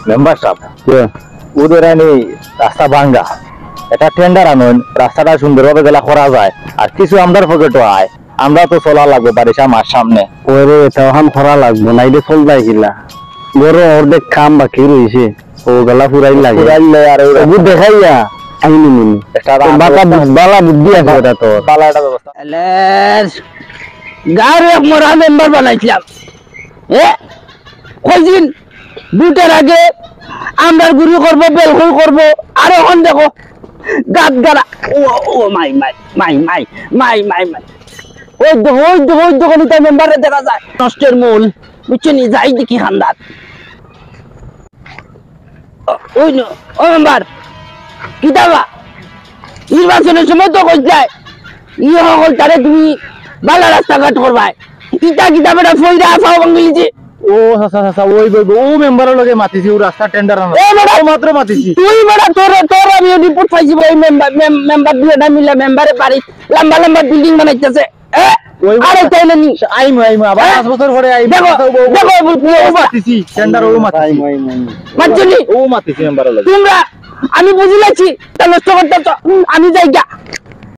member সাহেব ওদের আনি রাস্তা ভাঙ্গা এটা টেন্ডার আনুন রাস্তাটা সুন্দরভাবে গেলা করা যায় আর কিছু আমদার পকেটও আয় আমরা তো চলা লাগবে বারিশা মার সামনে ওরে এটাও হাম করা লাগবো নাইলে চল যায় কিলা গরো অর্ধেক খাম বাকি রয়েছে ও গলা ফুরাই লাগে ফুরাইলে আর ওগুলো দেখাইয়া আইনি নিনি একটা বালা বুদ্ধি আছে ওটা তো পালা একটা ব্যবস্থা গাড়ি মরা মেম্বার বানাইছিলাম কয়দিন দুটার আগে আমরা গুরু করবো বেলকুল করবো আর এখন দেখো গাত গাড়া ও মাই মাই মাই মাই মাই মাই মাই ওই দোকান মেম্বারে দেখা যায় নষ্টের মূল বুঝছেন যাই দেখি খান্দার ওই ও মেম্বার কি দাবা নির্বাচনের সময় তো কইলাই ইয়ে সকল তারে তুমি বালা রাস্তাঘাট করবাই ইটা কিতাব এটা ফইরা আসাও বাঙ্গিলিছি ও আচ্ছা ওই ও মেম্বারের লগে মাতিছি ও রাস্তা টেন্ডার আনো মাত্র মাতিছি তুই বড় তোর আমি রিপোর্ট পাইছি ওই মেম্বার দিয়ে না মিলে মেম্বারে বাড়ি লম্বা লম্বা বিল্ডিং বানাইতেছে আরে তাই না নি আইমু আবার 5 বছর পরে আইমু দেখো ও মাতিছি টেন্ডার ও মাতিছি মাতজনি ও মাতিছি মেম্বারের লগে তোমরা আমি বুঝিলাছি তা নষ্ট করতেছ আমি যাই গা